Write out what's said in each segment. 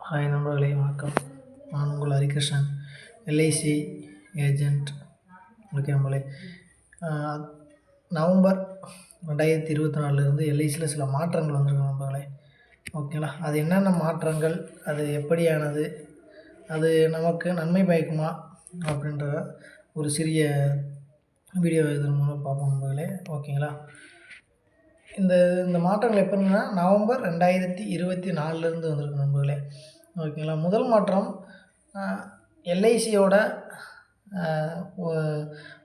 Hi நண்பர்களே, வணக்கம். நான் உங்கள் ஹரிகிருஷ்ணன், எல்ஐசி ஏஜெண்ட். ஓகே நண்பர்களே, நவம்பர் 2024 எல்ஐசியில் சில மாற்றங்கள் வந்திருக்கு நண்பர்களே. ஓகேங்களா, அது என்னென்ன மாற்றங்கள், அது எப்படியானது, அது நமக்கு நன்மை பயக்குமா அப்படின்ற ஒரு சிறிய வீடியோ இதன் மூலம் பார்ப்போம் நண்பர்களே. ஓகேங்களா, இந்த மாற்றங்கள் எப்படின்னா நவம்பர் 2024 வந்திருக்கு நண்பர்களே. ஓகேங்களா, முதல் மாற்றம் எல்ஐசியோட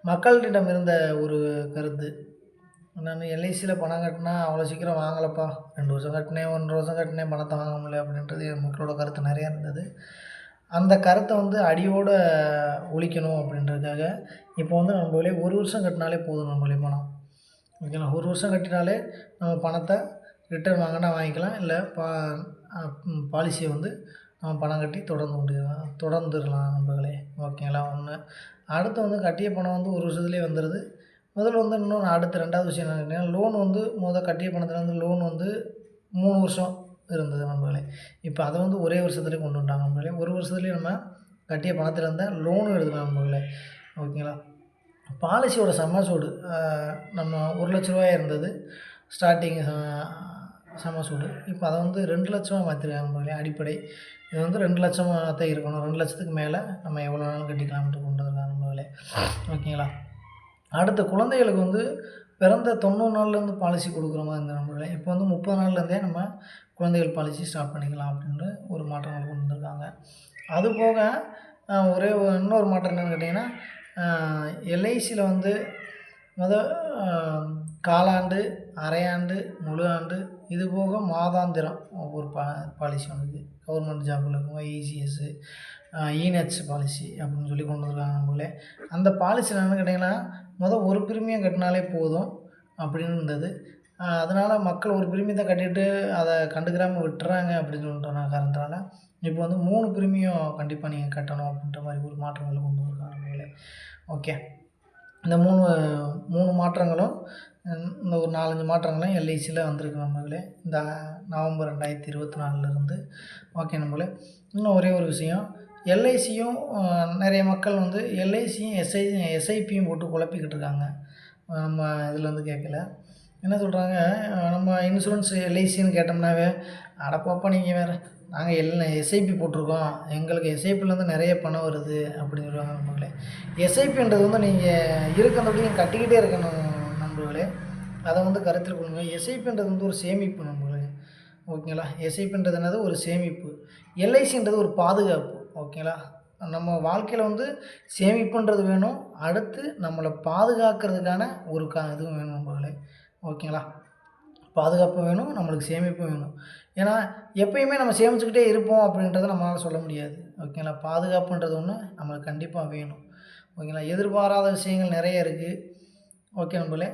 மக்களிடம் இருந்த ஒரு கருத்து. நான் எல்ஐசியில் பணம் கட்டினா அவ்வளோ சீக்கிரம் வாங்கலப்பா, 2 வருஷம் கட்டினேன், 1 வருஷம் கட்டினேன், பணத்தை வாங்க முடியல அப்படின்றது மக்களோட கருத்து நிறையா இருந்தது. அந்த கருத்தை அடியோடு ஒழிக்கணும் அப்படின்றதுக்காக இப்போ நம்மளே 1 வருஷம் கட்டினாலே போதும் நம்மளே பணம். ஓகேங்களா, 1 வருஷம் கட்டினாலே நம்ம பணத்தை ரிட்டர்ன் வாங்கினா வாங்கிக்கலாம், இல்லை பாலிசியை நம்ம பணம் கட்டி தொடர்ந்துடலாம் நண்பர்களே. ஓகேங்களா, ஒன்று. அடுத்து கட்டிய பணம் 1 வருஷத்துலேயே வந்துடுது. முதல்ல இன்னொன்று அடுத்த 2வது விஷயம் என்ன கேட்டிங்கன்னா, கட்டிய பணத்தில் லோன் 3 வருஷம் இருந்தது நண்பர்களே. இப்போ அதை ஒரே வருஷத்துலேயே கொண்டு வந்துட்டாங்க நண்பர்களே. 1 வருஷத்துலேயே நம்ம கட்டிய பணத்தில் இருந்தால் லோனும் எடுக்கலாம் நண்பர்களே. ஓகேங்களா, பாலிசியோட சம்மசூடு நம்ம 1 லட்ச ரூபாயாக இருந்தது ஸ்டார்டிங் சம்மசூடு. இப்போ அதை 2 லட்சமாக மாற்றிருக்காங்க நண்பர்களே. அடிப்படை இது 2 லட்சமாக தான் இருக்கணும், 2 லட்சத்துக்கு மேலே நம்ம எவ்வளோ நாளும் கட்டிக்கலாம்ட்டு கொண்டு வந்திருக்காங்க நண்பர்களே. ஓகேங்களா, அடுத்த குழந்தைகளுக்கு பிறந்த 90 நாள்லேருந்து பாலிசி கொடுக்குற மாதிரி இருந்த நண்பர்களே. இப்போ 30 நாள்லேருந்தே நம்ம குழந்தைகள் பாலிசி ஸ்டார்ட் பண்ணிக்கலாம் அப்படின்ற ஒரு மாற்றங்கள் கொண்டு வந்திருக்காங்க. அதுபோக இன்னொரு மாற்றம் என்னென்னு கேட்டிங்கன்னா, எல்ஐசியில் காலாண்டு, அரையாண்டு, முழு ஆண்டு, இது போக மாதாந்திரம் ஒரு பாலிசி வந்துருக்கு. கவர்மெண்ட் ஜாப்பில் இருக்கவங்க இசிஎஸ், இநெட்ஸ் பாலிசி அப்படின்னு சொல்லி கொண்டு வந்துருக்காங்க நண்பர்களே. அந்த பாலிசியில் என்னென்னு கேட்டிங்கன்னா, ஒரு பிரீமியம் கட்டினாலே போதும் அப்படின்னு இருந்தது. அதனால் மக்கள் ஒரு பிரீமியத்தை கட்டிட்டு அதை கண்டுக்கிறாமல் விட்டுறாங்க அப்படின்னு சொல்லிட்டு காரணத்தினால இப்போ 3 பிரீமியம் கண்டிப்பாக நீங்கள் கட்டணும் அப்படின்ற மாதிரி ஒரு மாற்றங்கள் கொண்டு வந்திருக்காங்க நண்பர்களே. ஓகே, இந்த மூணு மாற்றங்களும் இந்த ஒரு 4-5 மாற்றங்களும் எல்ஐசியில் வந்திருக்கு நண்பர்களே, இந்த நவம்பர் 2024 ஓகே நண்பர்களே, இன்னும் ஒரே ஒரு விஷயம், எல்ஐசியும் நிறைய மக்கள் எல்ஐசியும் எஸ்ஐபியும் போட்டு குழப்பிக்கிட்டு இருக்காங்க. நம்ம இதில் கேட்கல, என்ன சொல்கிறாங்க, நம்ம இன்சூரன்ஸ் எல்ஐசின்னு கேட்டோம்னாவே, அடப்பாப்பா நீங்கள் வேறு, நாங்கள் எஸ்ஐபி போட்டிருக்கோம், எங்களுக்கு எஸ்ஐபிலேருந்து நிறைய பணம் வருது அப்படின்னு சொல்லுவாங்க நண்பர்களே. எஸ்ஐபின்றது நீங்கள் இருக்கிறபடியும் கட்டிக்கிட்டே இருக்கணும் நண்பர்களே, அதை கருத்தில் கொள்ளுங்க. எஸ்ஐபின்றது ஒரு சேமிப்பு நண்பர்களே. ஓகேங்களா, எஸ்ஐபின்றது என்னது, ஒரு சேமிப்பு. எல்ஐசின்றது ஒரு பாதுகாப்பு. ஓகேங்களா, நம்ம வாழ்க்கையில் சேமிப்புன்றது வேணும், அடுத்து நம்மளை பாதுகாக்கிறதுக்கான ஒரு இதுவும் வேணும் நண்பர்களே. ஓகேங்களா, பாதுகாப்பும் வேணும், நம்மளுக்கு சேமிப்பும் வேணும். ஏன்னா எப்பயுமே நம்ம சேமிச்சுக்கிட்டே இருப்போம் அப்படின்றத நம்மளால் சொல்ல முடியாது. ஓகேங்களா, பாதுகாப்புன்றது ஒன்று நம்மளுக்கு கண்டிப்பாக வேணும். ஓகேங்களா, எதிர்பாராத விஷயங்கள் நிறைய இருக்குது. ஓகே நண்பர்களே,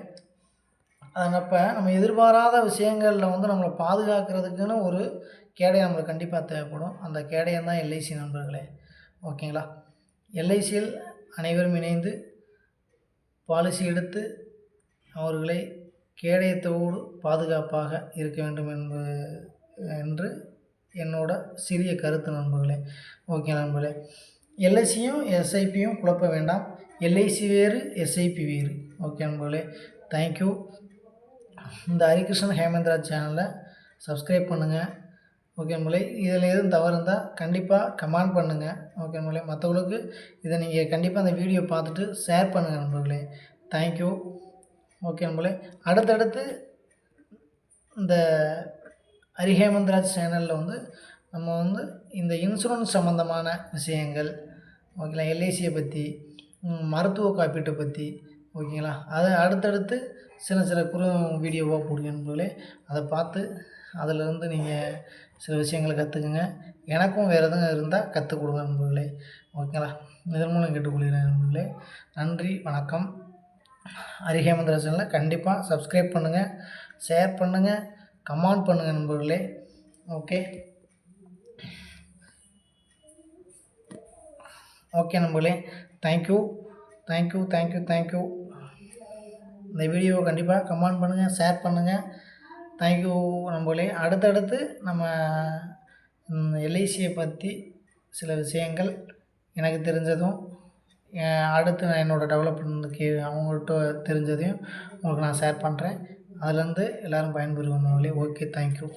அதனப்போ நம்ம எதிர்பாராத விஷயங்களில் நம்மளை பாதுகாக்கிறதுக்குன்னு ஒரு கேடயம் நம்மளுக்கு கண்டிப்பாக தேவைப்படும். அந்த கேடயம் தான் எல்ஐசி நண்பர்களே. ஓகேங்களா, எல்ஐசியில் அனைவரும் இணைந்து பாலிசி எடுத்து அவர்களை கேடயத்தோடு பாதுகாப்பாக இருக்க வேண்டும் என்று என்னோட சிறிய கருத்து நண்பர்களே. ஓகே நண்பர்களே, எல்ஐசியும் எஸ்ஐபியும் குழப்ப வேண்டாம், எல்ஐசி வேறு, எஸ்ஐபி வேறு. ஓகே நண்பர்களே, தேங்க்யூ. இந்த ஹரிகிருஷ்ணன் ஹேமந்த்ராஜ் சேனலை சப்ஸ்கிரைப் பண்ணுங்கள். ஓகே நண்பர்களே, இதில் எதுவும் தவறு இருந்தால் கண்டிப்பாக கமெண்ட் பண்ணுங்கள். ஓகே நண்பர்களே, மற்றவங்களுக்கு இதை நீங்கள் கண்டிப்பாக அந்த வீடியோ பார்த்துட்டு ஷேர் பண்ணுங்கள் நண்பர்களே. தேங்க்யூ. ஓகே நண்பர்களே, அடுத்தடுத்து இந்த ஹரிஹேமந்த்ராஜ் சேனலில் நம்ம இந்த இன்சூரன்ஸ் சம்மந்தமான விஷயங்கள், ஓகேங்களா, எல்ஐசியை பற்றி, மருத்துவ காப்பீட்டை பற்றி, ஓகேங்களா, அதை அடுத்தடுத்து சில வீடியோவாக போடுங்க நண்பர்களே. அதை பார்த்து அதிலிருந்து நீங்கள் சில விஷயங்களை கற்றுக்குங்க. எனக்கும் வேறு எதுவும் இருந்தால் கற்றுக் கொடுங்க நண்பர்களே. ஓகேங்களா, இதன் மூலம் கேட்டுக்கொள்கிறேன் நண்பர்களே. நன்றி, வணக்கம். ஹரிஹேமந்த்ராஜ் சேனலை கண்டிப்பாக சப்ஸ்கிரைப் பண்ணுங்கள், ஷேர் பண்ணுங்கள், கமெண்ட் பண்ணுங்கள் நண்பர்களே. ஓகே ஓகே நண்பர்களே, தேங்க்யூ. இந்த வீடியோவை கண்டிப்பாக கமெண்ட் பண்ணுங்கள், ஷேர் பண்ணுங்கள். தேங்க்யூ நண்பர்களே. அடுத்தடுத்து நம்ம எல்ஐசியை பற்றி சில விஷயங்கள் எனக்கு தெரிஞ்சதும் அடுத்து நான் என்னோடய டெவலப்மெண்ட்டுக்கு அவங்கள்ட்ட தெரிஞ்சதையும் உங்களுக்கு நான் ஷேர் பண்ணுறேன். அதுலேருந்து எல்லோரும் பயன்பெறுவீங்க. Okay, thank you.